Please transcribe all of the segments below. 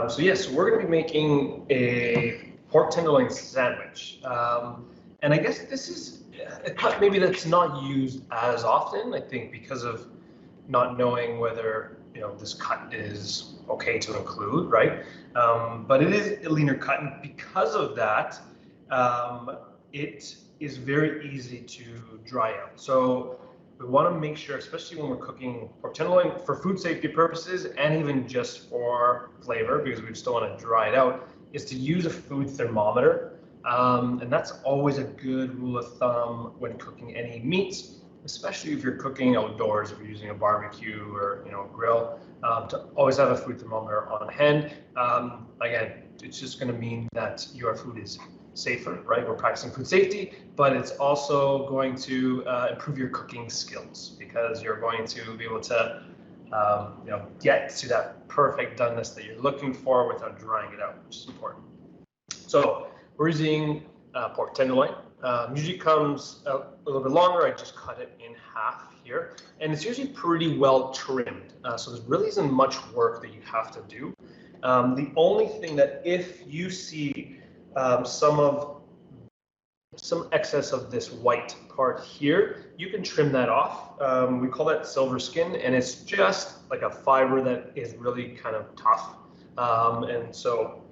So yes, we're going to be making a pork tenderloin sandwich. And I guess this is a cut maybe that's not used as often, I think, because of not knowing whether this cut is okay to include, right? But it is a leaner cut, and because of that, it is very easy to dry out. So we want to make sure, especially when we're cooking pork tenderloin, for food safety purposes and even just for flavor, because we still want to dry it out, is to use a food thermometer. And that's always a good rule of thumb when cooking any meats, especially if you're cooking outdoors, if you're using a barbecue or grill, to always have a food thermometer on hand. Again, it's just going to mean that your food is safer, right? We're practicing food safety, but it's also going to improve your cooking skills, because you're going to be able to get to that perfect doneness that you're looking for without drying it out, which is important. So we're using pork tenderloin. Usually comes a little bit longer. I just cut it in half here, and it's usually pretty well trimmed. So there really isn't much work that you have to do. The only thing that if you see some excess of this white part here, you can trim that off. We call that silver skin, and it's just like a fiber that is really kind of tough. And so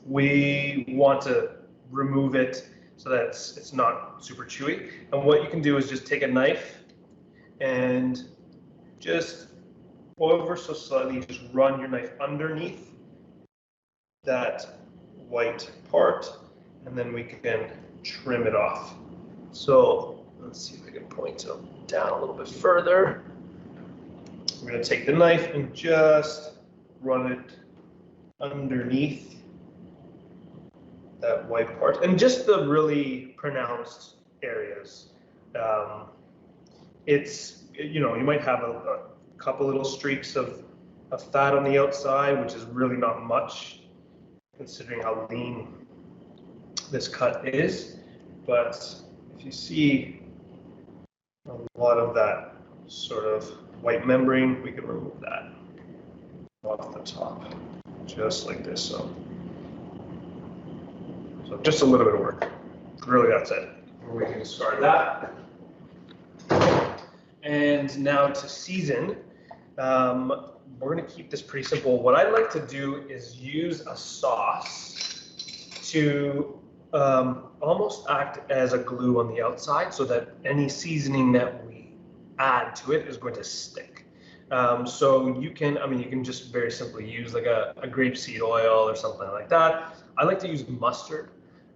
we want to remove it so that it's not super chewy. And what you can do is just take a knife and just ever so slightly just run your knife underneath that white part, and then we can trim it off. So let's see if I can point it down a little bit further. We're going to take the knife and just run it underneath that white part, and just the really pronounced areas. It's, you might have a couple little streaks of fat on the outside, which is really not much considering how lean this cut is. But if you see a lot of that sort of white membrane, we can remove that off the top, just like this. So just a little bit of work. Really, that's it. We can start that. And now to season, we're going to keep this pretty simple. What I like to do is use a sauce to almost act as a glue on the outside, so that any seasoning that we add to it is going to stick. So you can just very simply use like a grapeseed oil or something like that. I like to use mustard,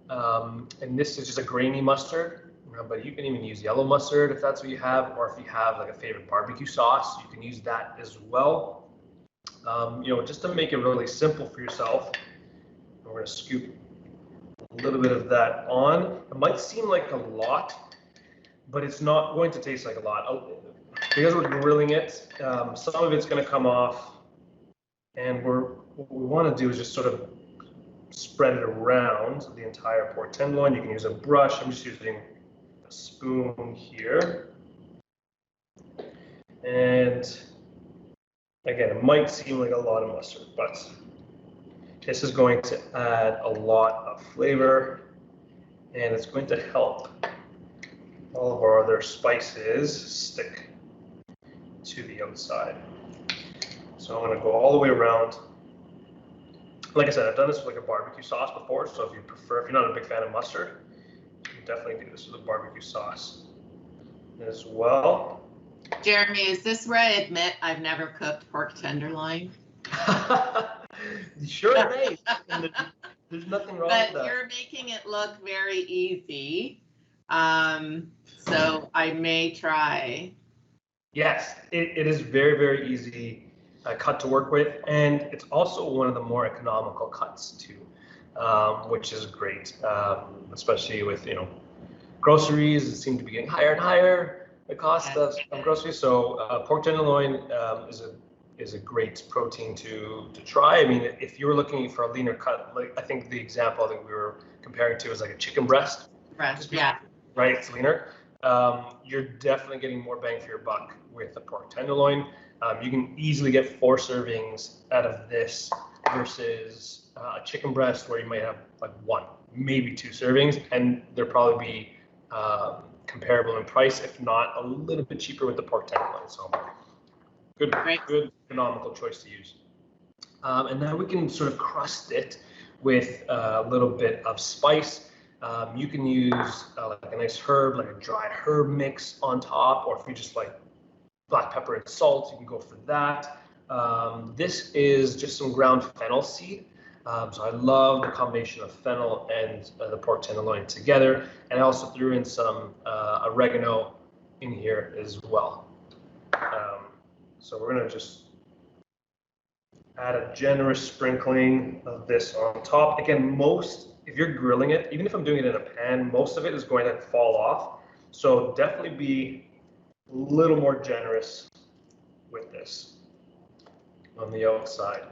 and this is just a grainy mustard, but you can even use yellow mustard if that's what you have, or if you have like a favorite barbecue sauce, you can use that as well. Just to make it really simple for yourself, we're going to scoop a little bit of that on. It might seem like a lot, but it's not going to taste like a lot. Because we're grilling it, some of it's going to come off, and what we want to do is just sort of spread it around the entire pork tenderloin. You can use a brush. I'm just using a spoon here. And again, it might seem like a lot of mustard, but this is going to add a lot of flavor, and it's going to help all of our other spices stick to the outside. So I'm going to go all the way around. Like I said, I've done this with like a barbecue sauce before, so if you're not a big fan of mustard, you can definitely do this with a barbecue sauce as well. Jeremy, is this where I admit I've never cooked pork tenderloin? Sure, may. There's nothing wrong with that. But you're making it look very easy, so I may try. Yes, it is very, very easy cut to work with, and it's also one of the more economical cuts too, which is great, especially with groceries. It seems to be getting higher and higher, the cost of groceries. So pork tenderloin is a great protein to try. I mean, if you were looking for a leaner cut, like I think the example that we were comparing to is like a chicken breast. Yeah. Right, it's leaner. You're definitely getting more bang for your buck with the pork tenderloin. You can easily get 4 servings out of this versus a chicken breast where you might have like 1, maybe 2 servings, and they'll probably be comparable in price, if not a little bit cheaper with the pork tenderloin. So good, good economical choice to use. And then we can sort of crust it with a little bit of spice. You can use like a nice herb, like a dried herb mix on top, or if you just like black pepper and salt, you can go for that. This is just some ground fennel seed. So I love the combination of fennel and the pork tenderloin together. And I also threw in some oregano in here as well. So we're gonna just add a generous sprinkling of this on top. Again, if you're grilling it, even if I'm doing it in a pan, most of it is going to fall off. So definitely be a little more generous with this on the outside.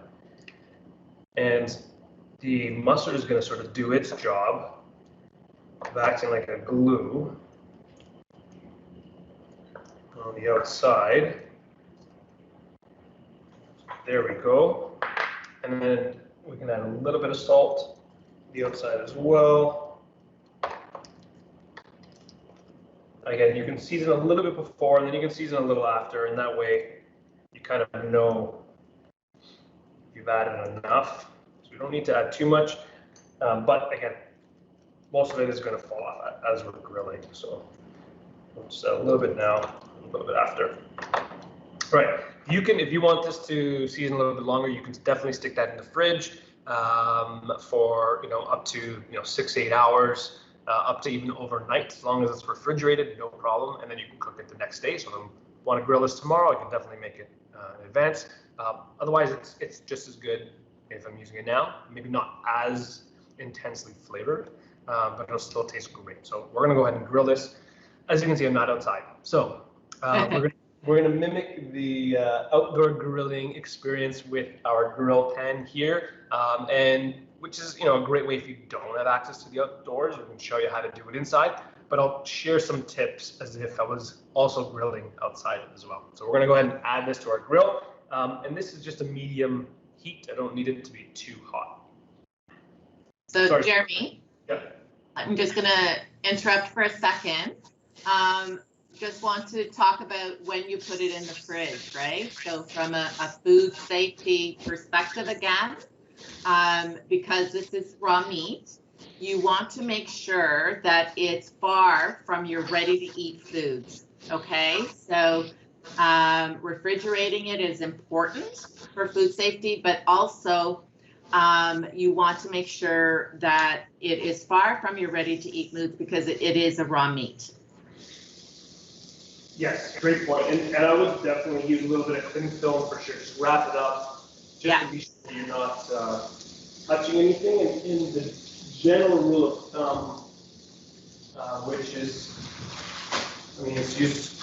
And the mustard is going to sort of do its job of acting like a glue on the outside. There we go. And then we can add a little bit of salt on the outside as well. Again, you can season a little bit before, and then you can season a little after, and that way you kind of know you've added enough. So we don't need to add too much, but again, most of it is going to fall off as we're grilling. So we'll just add a little bit now, a little bit after. Right. You can, if you want this to season a little bit longer, you can definitely stick that in the fridge for up to 6-8 hours, up to even overnight, as long as it's refrigerated, no problem. And then you can cook it the next day. So if you want to grill this tomorrow, I can definitely make it in advance. Otherwise, it's just as good if I'm using it now. Maybe not as intensely flavored, but it'll still taste great. So we're gonna go ahead and grill this. As you can see, I'm not outside, so we're gonna mimic the outdoor grilling experience with our grill pan here, and which is a great way if you don't have access to the outdoors. We can show you how to do it inside, but I'll share some tips as if I was also grilling outside as well. So we're gonna go ahead and add this to our grill, and this is just a medium heat. I don't need it to be too hot. So Sorry. Jeremy, Yeah. I'm just gonna interrupt for a second. Just want to talk about when you put it in the fridge, right? So from a food safety perspective again, because this is raw meat, you want to make sure that it's far from your ready to eat foods, okay? So refrigerating it is important for food safety, but also you want to make sure that it is far from your ready to eat foods because it is a raw meat. Yes, great point. And I would definitely use a little bit of cling film for sure. Just wrap it up, just to be sure you're not touching anything. And in the general rule of thumb, which is, it's used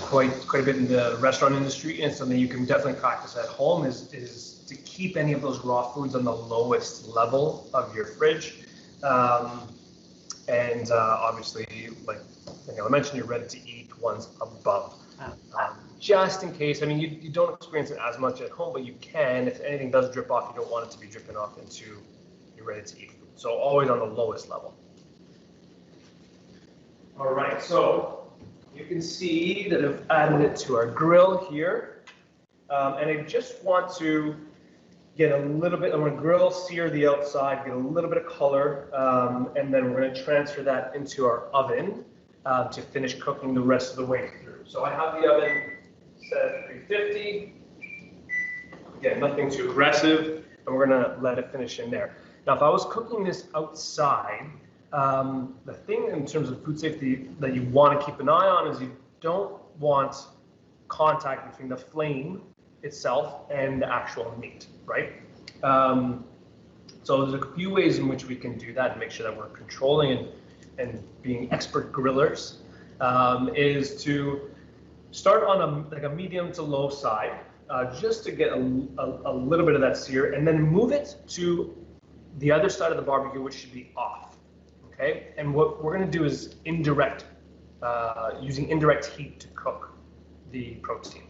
quite a bit in the restaurant industry, and something you can definitely practice at home is to keep any of those raw foods on the lowest level of your fridge. And obviously, like I mentioned, you're ready to eat ones above. Just in case, you don't experience it as much at home, but you can. If anything does drip off, you don't want it to be dripping off into your ready to eat food. So always on the lowest level. All right, so you can see that I've added it to our grill here. And I just want to get a little bit, I'm going to sear the outside, get a little bit of color, and then we're going to transfer that into our oven to finish cooking the rest of the way through. So I have the oven set at 350. Again, nothing too aggressive, and we're going to let it finish in there. Now, if I was cooking this outside, the thing in terms of food safety that you want to keep an eye on is you don't want contact between the flame itself and the actual meat, right? So there's a few ways in which we can do that and make sure that we're controlling and being expert grillers, is to start on a medium to low side, just to get a little bit of that sear, and then move it to the other side of the barbecue, which should be off, okay? And what we're gonna do is using indirect heat to cook the protein.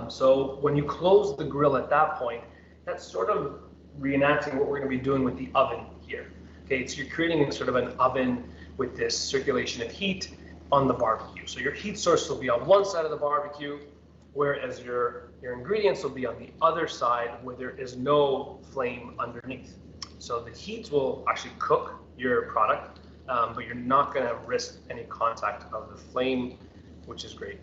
So when you close the grill at that point, it that's sort of reenacting what we're going to be doing with the oven here. Okay, so you're creating sort of an oven with this circulation of heat on the barbecue. So your heat source will be on one side of the barbecue, whereas your ingredients will be on the other side where there is no flame underneath. So the heat will actually cook your product, but you're not going to risk any contact of the flame, which is great.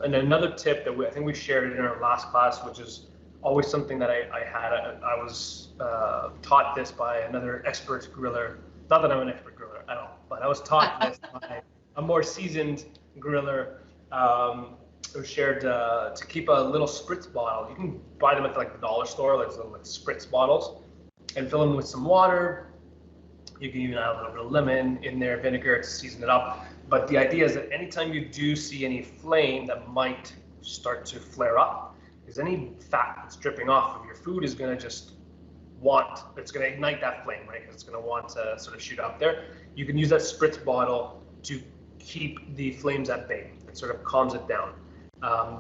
And another tip that I think we shared it in our last class, which is always something that I was taught this by another expert griller. Not that I'm an expert griller at all, but I was taught this by a more seasoned griller who shared to keep a little spritz bottle. You can buy them at like the dollar store, like little like spritz bottles, and fill them with some water. You can even add a little bit of lemon in there, vinegar to season it up. But the idea is that anytime you do see any flame that might start to flare up, because any fat that's dripping off of your food is going to it's going to ignite that flame, right? Because it's going to want to sort of shoot up there. You can use that spritz bottle to keep the flames at bay. It sort of calms it down.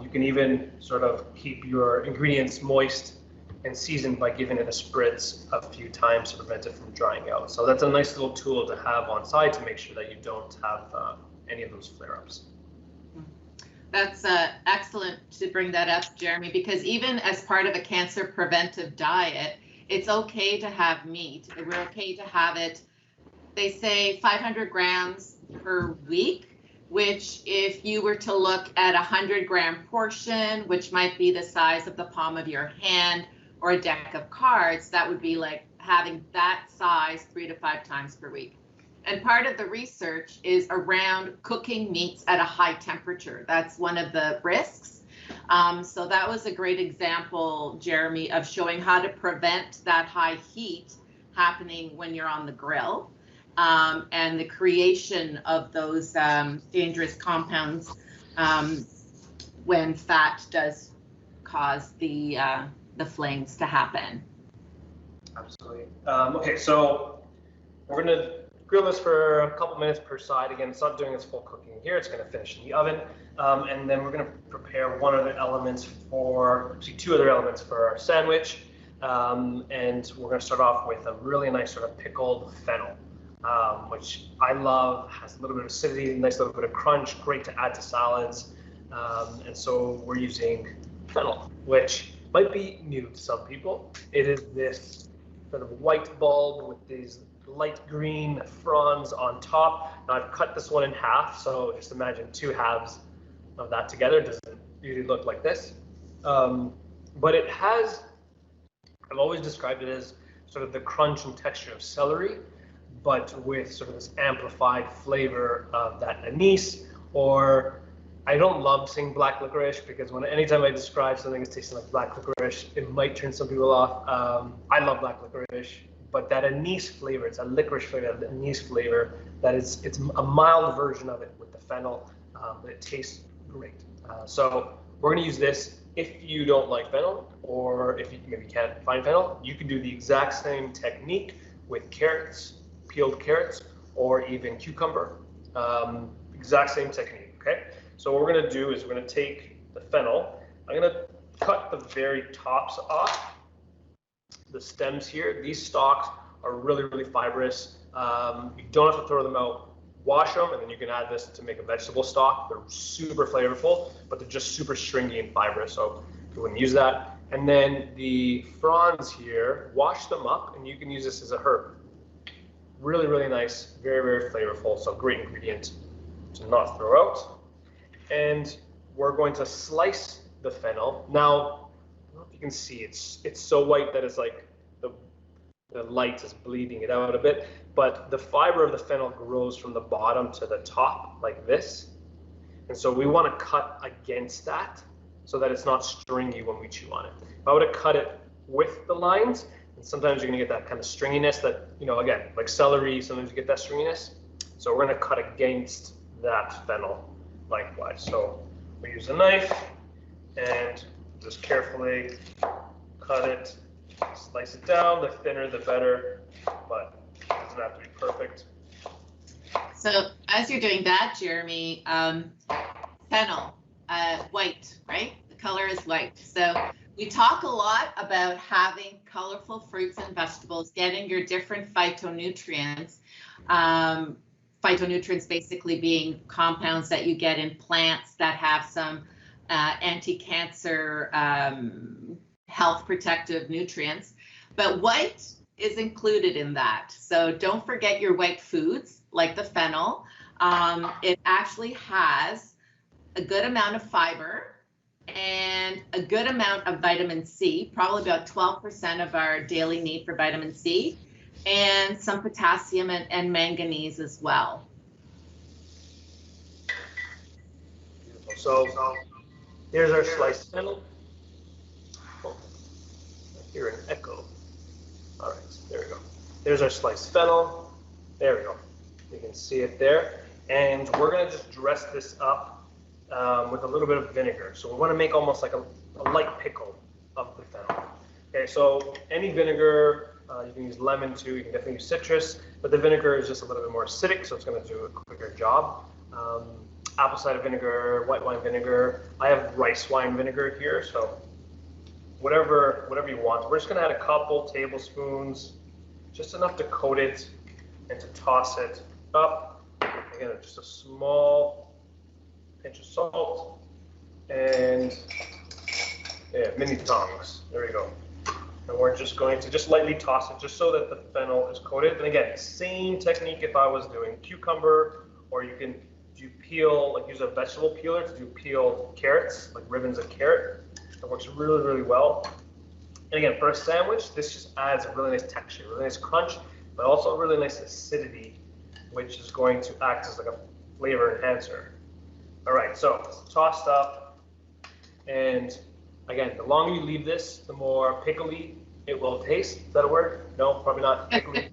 You can even sort of keep your ingredients moist and seasoned by giving it a spritz a few times to prevent it from drying out. So that's a nice little tool to have on site to make sure that you don't have any of those flare-ups. That's excellent to bring that up, Jeremy, because even as part of a cancer preventive diet, it's okay to have meat. We're okay to have it, they say 500 grams per week, which if you were to look at 100-gram portion, which might be the size of the palm of your hand or a deck of cards, that would be like having that size 3 to 5 times per week. And part of the research is around cooking meats at a high temperature. That's one of the risks. So that was a great example, Jeremy, of showing how to prevent that high heat happening when you're on the grill, and the creation of those dangerous compounds when fat does cause the flames to happen. Absolutely. Okay, so we're going to grill this for a couple minutes per side. Again, it's not doing its full cooking here. It's going to finish in the oven. And then we're going to prepare two other elements for our sandwich. And we're going to start off with a really nice sort of pickled fennel, which I love, has a little bit of acidity, a nice little bit of crunch, great to add to salads. And so we're using fennel, which might be new to some people. It is this sort of white bulb with these light green fronds on top. Now I've cut this one in half, so just imagine 2 halves of that together. It doesn't usually look like this. But it has, I've always described it as sort of the crunch and texture of celery, but with sort of this amplified flavor of that anise, or I don't love saying black licorice because anytime I describe something as tasting like black licorice, it might turn some people off. I love black licorice, but that anise flavor, it's a licorice flavor, that anise flavor, it's a mild version of it with the fennel, but it tastes great. So we're going to use this. If you don't like fennel, or if you maybe can't find fennel, you can do the exact same technique with carrots, peeled carrots, or even cucumber. Exact same technique, okay? So what we're going to do is we're going to take the fennel. I'm going to cut the very tops off, the stems here. These stalks are really, really fibrous. You don't have to throw them out. Wash them, and then you can add this to make a vegetable stock. They're super flavorful, but they're just super stringy and fibrous, so you wouldn't use that. And then the fronds here, wash them up, and you can use this as a herb. Really, really nice, very, very flavorful, so great ingredient to not throw out. And we're going to slice the fennel. Now, I don't know if you can see, it's so white that it's like the light is bleeding it out a bit, but the fiber of the fennel grows from the bottom to the top like this. And so we want to cut against that so that it's not stringy when we chew on it. If I would have cut it with the lines, and sometimes you're going to get that kind of stringiness that, again, like celery, sometimes you get that stringiness. So we're going to cut against that fennel lengthwise. So we use a knife and just carefully cut it, slice it down. The thinner, the better, but it doesn't have to be perfect. So as you're doing that, Jeremy, fennel, white, right? The color is white. So We talk a lot about having colorful fruits and vegetables, getting your different phytonutrients. Phytonutrients basically being compounds that you get in plants that have some anti-cancer, health protective nutrients. But white is included in that. So don't forget your white foods like the fennel. It actually has a good amount of fiber and a good amount of vitamin C, probably about 12% of our daily need for vitamin C, and some potassium and manganese as well. So here's our sliced fennel. Oh, I hear an echo. All right, there we go. There's our sliced fennel. There we go. You can see it there. And we're gonna just dress this up with a little bit of vinegar. So we wanna make almost like a light pickle of the fennel. Okay, so any vinegar, you can use lemon too, you can definitely use citrus, but the vinegar is just a little bit more acidic, so it's gonna do a quicker job. Apple cider vinegar, white wine vinegar. I have rice wine vinegar here, so whatever you want. We're just gonna add a couple tablespoons, just enough to coat it and to toss it up. Again, just a small pinch of salt and mini tongs. There we go. And we're just going to just lightly toss it just so that the fennel is coated. And again, same technique if I was doing cucumber, or you can peel, like use a vegetable peeler to do peeled carrots, like ribbons of carrot. It works really, really well. And again, for a sandwich, this just adds a really nice texture, really nice crunch, but also a really nice acidity, which is going to act as like a flavor enhancer. All right, so it's tossed up. And again, the longer you leave this, the more pickly it will taste. Is that a word? No, probably not. Pickly.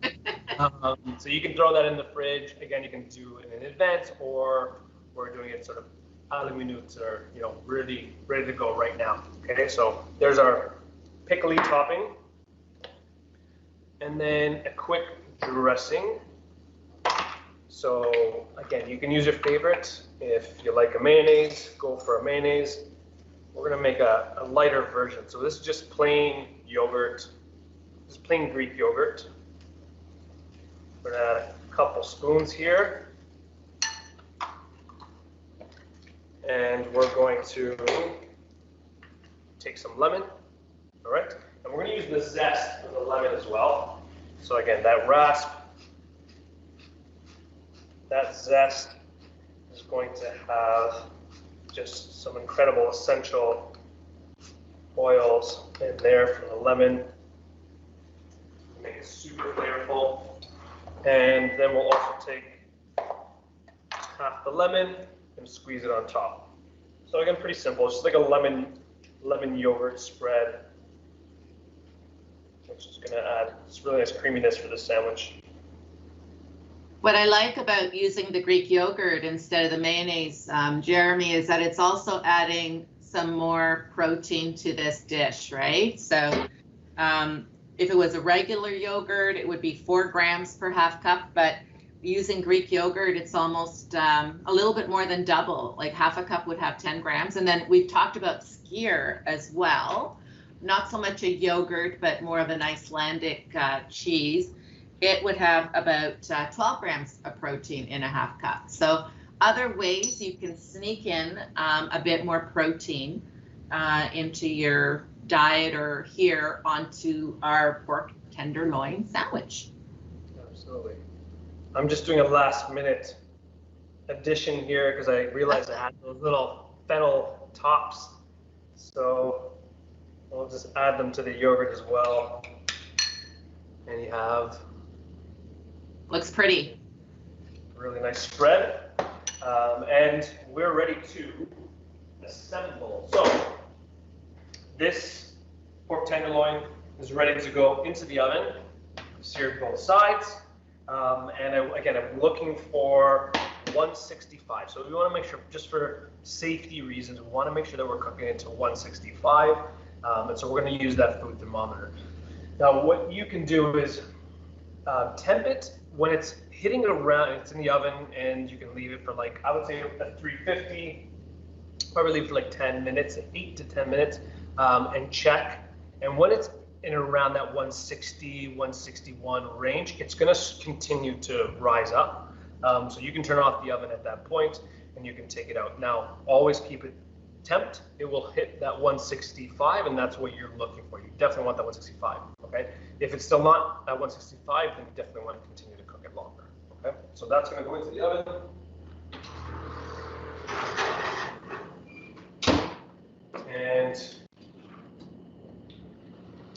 So you can throw that in the fridge. Again, you can do it in advance, or we're doing it sort of a la minute, or really ready to go right now. Okay, so there's our pickly topping, and then a quick dressing. So again, you can use your favorite. If you like a mayonnaise, go for a mayonnaise. We're gonna make a lighter version. So this is just plain yogurt. This is plain Greek yogurt. We're gonna add a couple spoons here. And we're going to take some lemon, all right? And we're gonna use the zest of the lemon as well. So again, that rasp, that zest is going to have just some incredible essential oils in there from the lemon. Make it super flavorful. And then we'll also take half the lemon and squeeze it on top. So again, pretty simple. It's just like a lemon yogurt spread, which is going to add this really nice creaminess for the sandwich. What I like about using the Greek yogurt instead of the mayonnaise, Jeremy, is that it's also adding some more protein to this dish, right? So if it was a regular yogurt, it would be 4 grams per half cup, but using Greek yogurt, it's almost a little bit more than double, like half a cup would have 10 grams. And then we've talked about skyr as well, not so much a yogurt, but more of an Icelandic cheese. It would have about 12 grams of protein in a half cup. So other ways you can sneak in a bit more protein into your diet or here onto our pork tenderloin sandwich. Absolutely. I'm just doing a last minute addition here because I realized I had those little fennel tops. So we'll just add them to the yogurt as well. And you have looks pretty. Really nice spread. And we're ready to assemble. So this pork tenderloin is ready to go into the oven, seared both sides. And I'm looking for 165. So we want to make sure, just for safety reasons, we want to make sure that we're cooking it to 165. And so we're going to use that food thermometer. Now, what you can do is temp it when it's hitting around, it's in the oven, and you can leave it for like, I would say at 350, probably leave it for like 10 minutes, 8 to 10 minutes. and check. And when it's in around that 160, 161 range, it's going to continue to rise up. So you can turn off the oven at that point and you can take it out. Now, always keep it temped. It will hit that 165 and that's what you're looking for. You definitely want that 165, okay? If it's still not at 165, then you definitely want to continue to cook it longer, okay? So that's going to go into the oven. And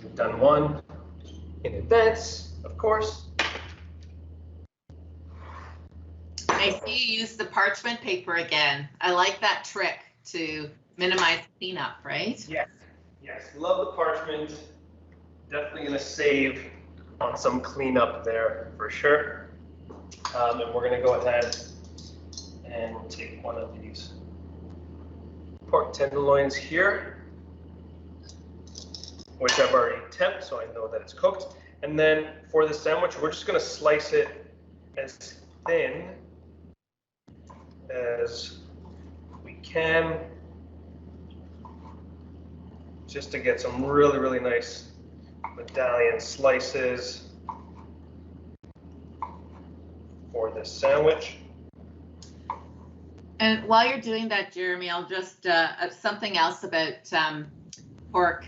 we've done one in advance, of course. I see you use the parchment paper again. I like that trick to minimize cleanup, right? Yes, yes, love the parchment. Definitely gonna save on some cleanup there for sure. And we're gonna go ahead and take one of these pork tenderloins here, which I've already temped, so I know that it's cooked. And then for the sandwich, we're just gonna slice it as thin as we can, just to get some really, really nice medallion slices for this sandwich. And while you're doing that, Jeremy, I'll just, something else about pork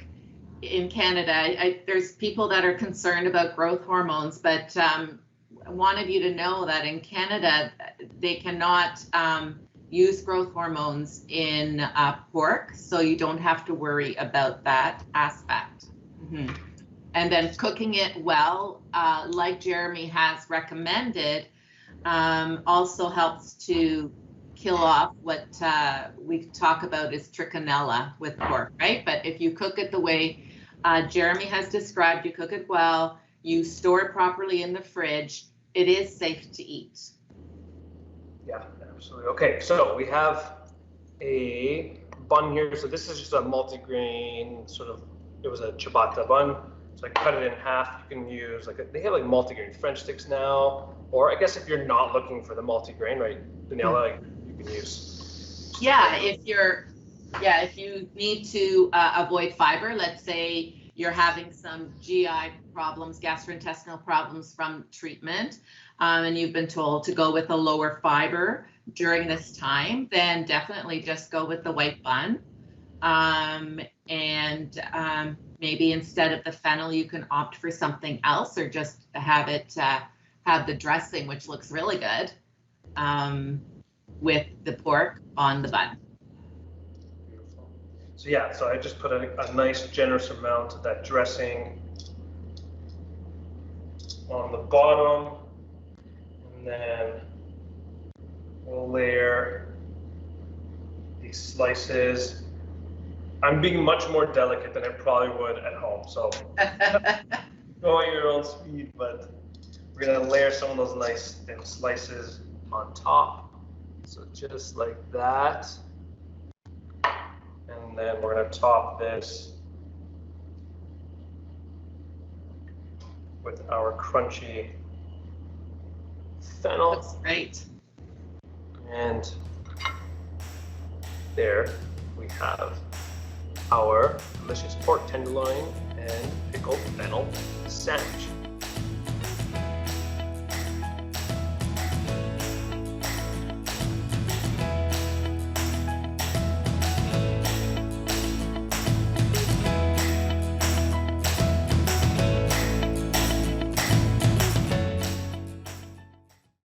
in Canada. There's people that are concerned about growth hormones, but I wanted you to know that in Canada, they cannot use growth hormones in pork, so you don't have to worry about that aspect. Mm-hmm. And then cooking it well, like Jeremy has recommended, also helps to kill off what we talk about as trichinella with pork, right? But if you cook it the way Jeremy has described, you cook it well, you store it properly in the fridge, it is safe to eat. Yeah, absolutely. Okay, so we have a bun here. So this is just a multigrain sort of, it was a ciabatta bun. So I cut it in half. You can use they have like multigrain French sticks now, or I guess if you're not looking for the multigrain, right, Daniela, you can use. Yeah, if you need to avoid fiber, let's say you're having some GI problems, gastrointestinal problems from treatment, and you've been told to go with a lower fiber during this time, then definitely just go with the white bun. Maybe instead of the fennel, you can opt for something else, or just have it have the dressing, which looks really good, with the pork on the bun. Beautiful. So yeah, so I just put a nice generous amount of that dressing on the bottom, and then we'll layer these slices. I'm being much more delicate than I probably would at home, so go at your own speed, but we're gonna layer some of those nice thin slices on top. So just like that. And then we're gonna top this with our crunchy fennel. That's great. And there we have our delicious pork tenderloin and pickled fennel sandwich.